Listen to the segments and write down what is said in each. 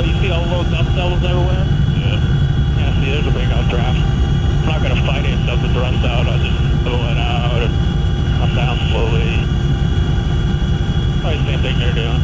you see all those dust devils everywhere? Yeah, see, there's a big updraft. I'm not going to fight it until it runs out. I'll just blow it out or come down slowly. Probably the same thing they're doing.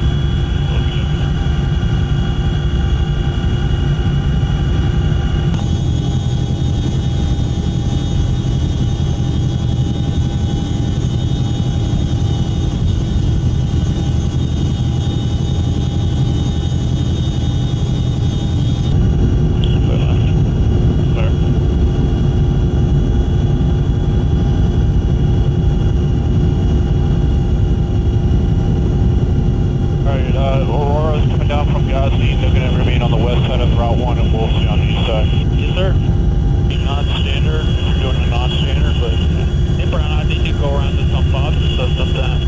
Aurora's coming down from Gasoline. They're going to remain on the west side of Route 1 and Wolseley on the east side. Yes, sir. Non-standard, if you're doing a non-standard, but hey, Brown, I think you go around to some spots and stuff sometimes.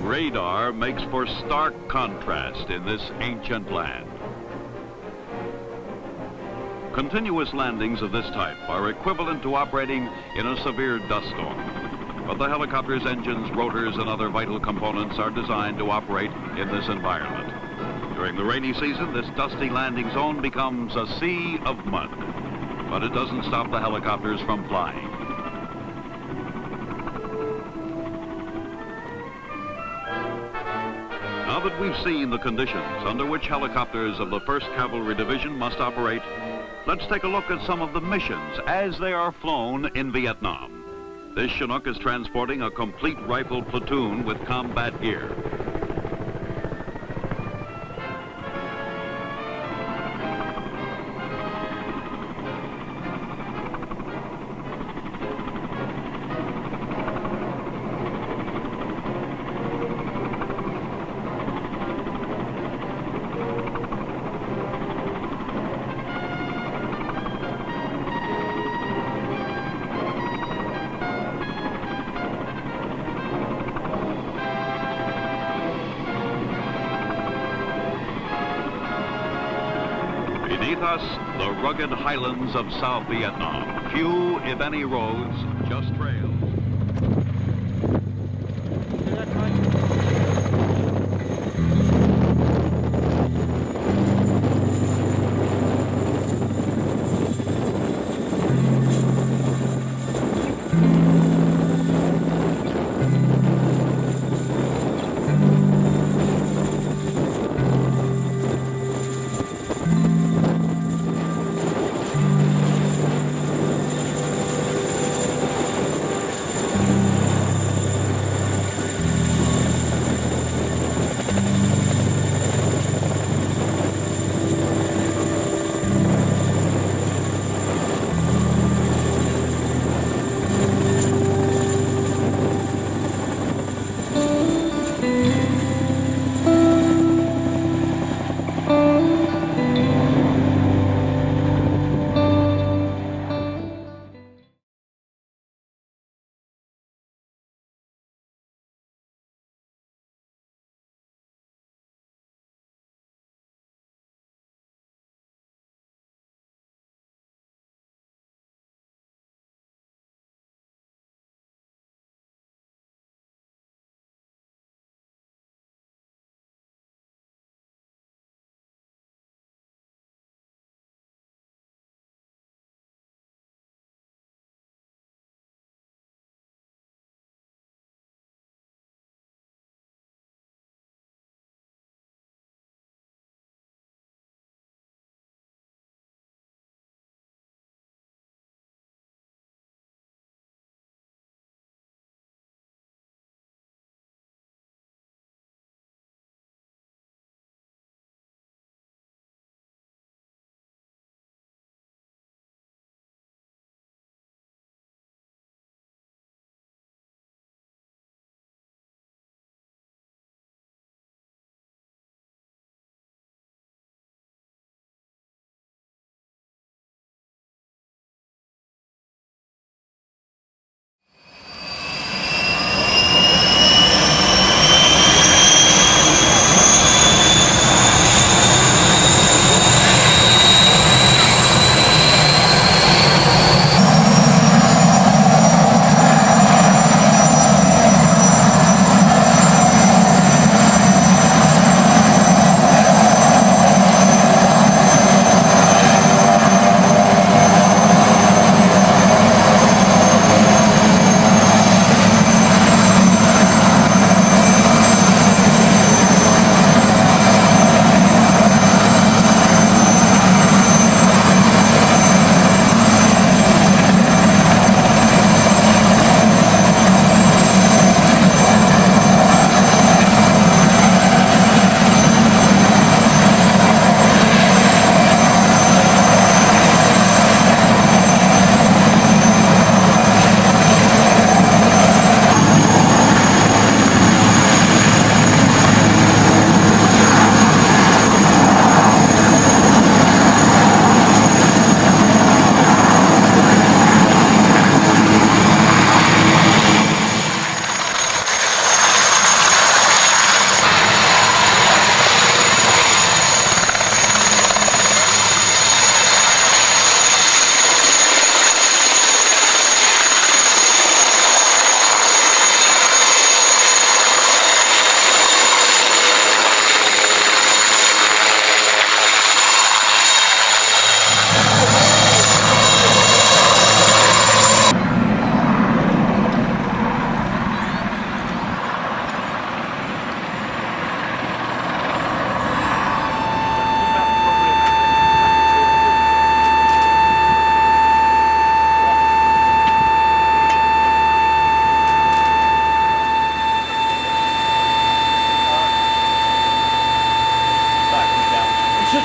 Radar makes for stark contrast in this ancient land. Continuous landings of this type are equivalent to operating in a severe dust storm. But the helicopter's engines, rotors, and other vital components are designed to operate in this environment. During the rainy season, this dusty landing zone becomes a sea of mud. But it doesn't stop the helicopters from flying. Now that we've seen the conditions under which helicopters of the 1st Cavalry Division must operate, let's take a look at some of the missions as they are flown in Vietnam. This Chinook is transporting a complete rifle platoon with combat gear. Beneath us, the rugged highlands of South Vietnam. Few, if any, roads, just trails.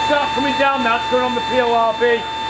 start coming down now, it's going on the PORB.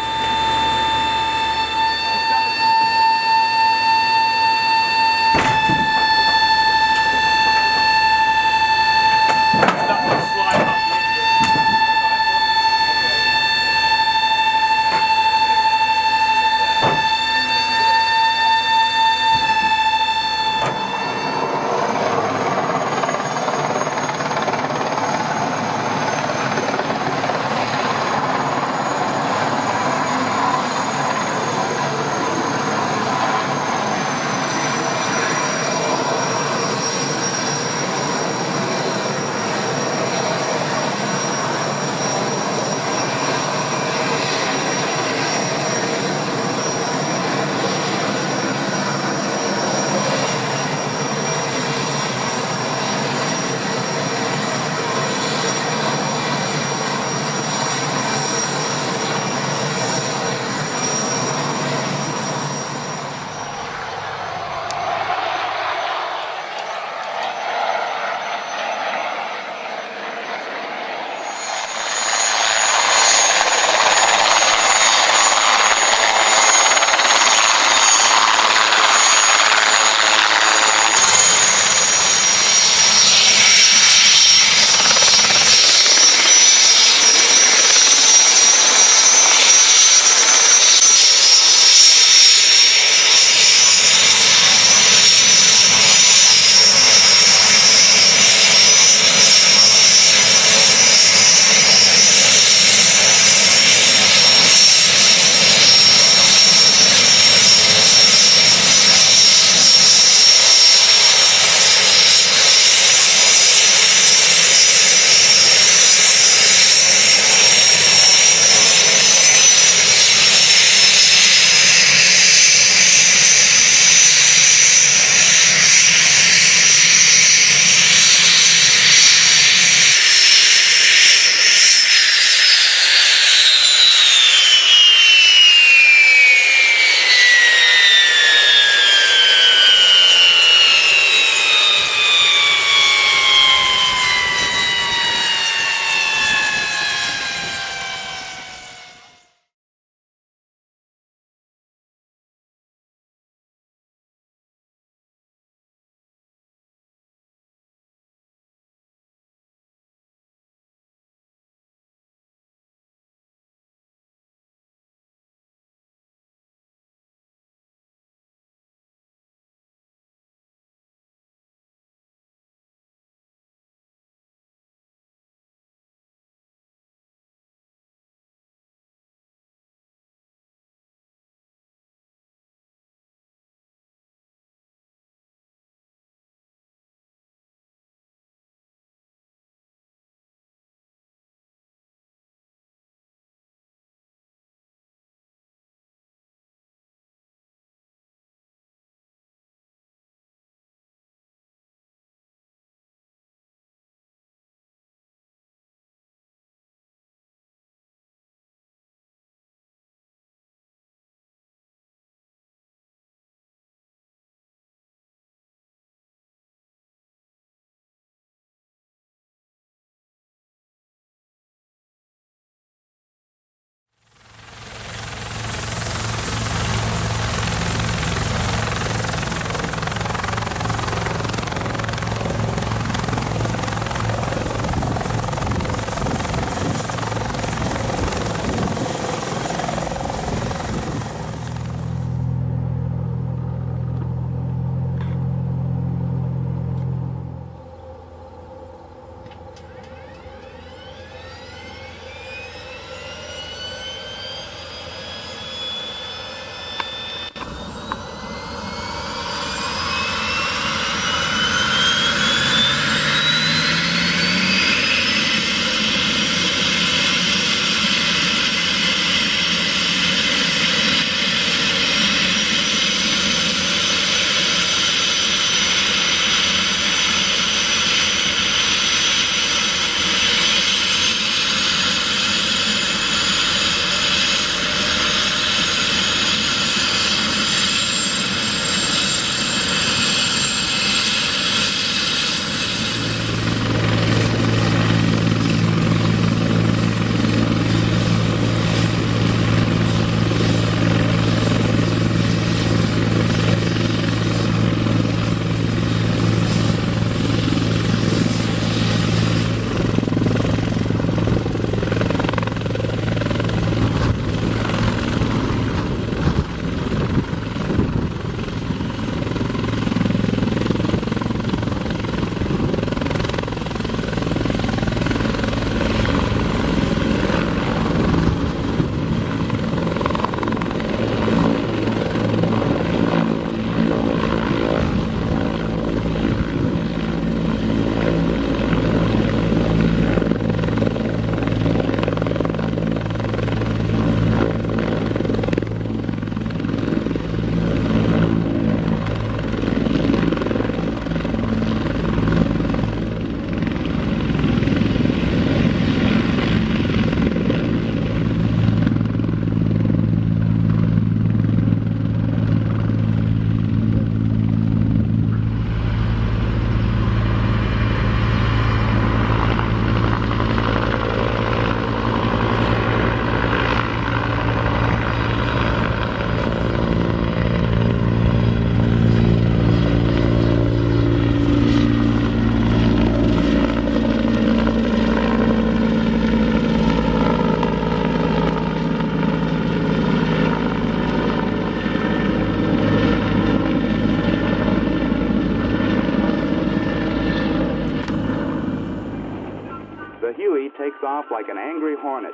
Huey takes off like an angry hornet.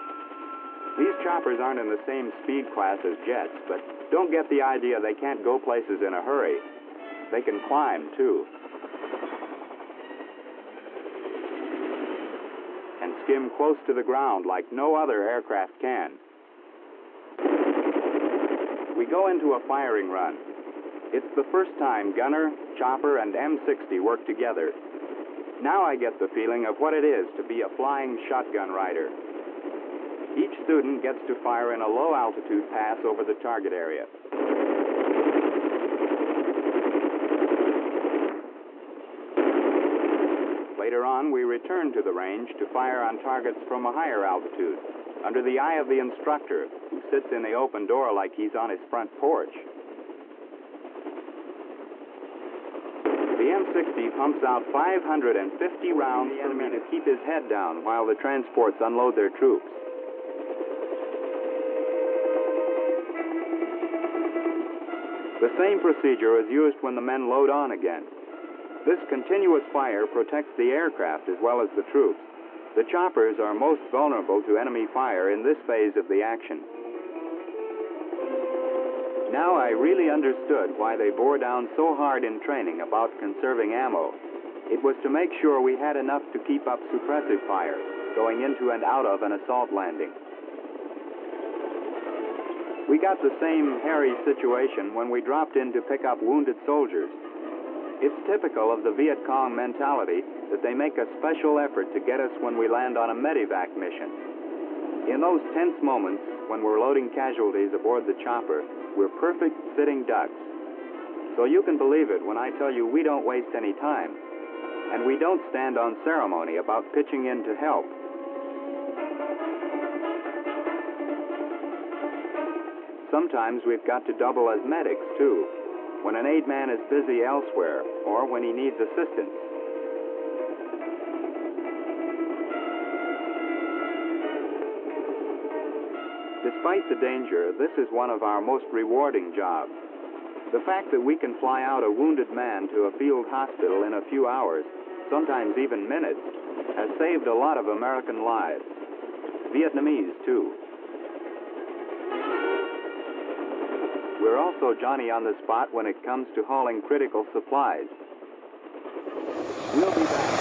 These choppers aren't in the same speed class as jets, but don't get the idea they can't go places in a hurry. They can climb, too. And skim close to the ground like no other aircraft can. We go into a firing run. It's the first time gunner, chopper, and M60 work together. Now I get the feeling of what it is to be a flying shotgun rider. Each student gets to fire in a low-altitude pass over the target area. Later on, we return to the range to fire on targets from a higher altitude, under the eye of the instructor, who sits in the open door like he's on his front porch. The M60 pumps out 550 rounds per minute to keep his head down while the transports unload their troops. The same procedure is used when the men load on again. This continuous fire protects the aircraft as well as the troops. The choppers are most vulnerable to enemy fire in this phase of the action. Now I really understood why they bore down so hard in training about conserving ammo. It was to make sure we had enough to keep up suppressive fire, going into and out of an assault landing. We got the same hairy situation when we dropped in to pick up wounded soldiers. It's typical of the Viet Cong mentality that they make a special effort to get us when we land on a medevac mission. In those tense moments, when we're loading casualties aboard the chopper, we're perfect sitting ducks. So you can believe it when I tell you we don't waste any time. And we don't stand on ceremony about pitching in to help. Sometimes we've got to double as medics, too, when an aid man is busy elsewhere or when he needs assistance. Despite the danger, this is one of our most rewarding jobs. The fact that we can fly out a wounded man to a field hospital in a few hours, sometimes even minutes, has saved a lot of American lives. Vietnamese, too. We're also Johnny on the spot when it comes to hauling critical supplies. We'll be back.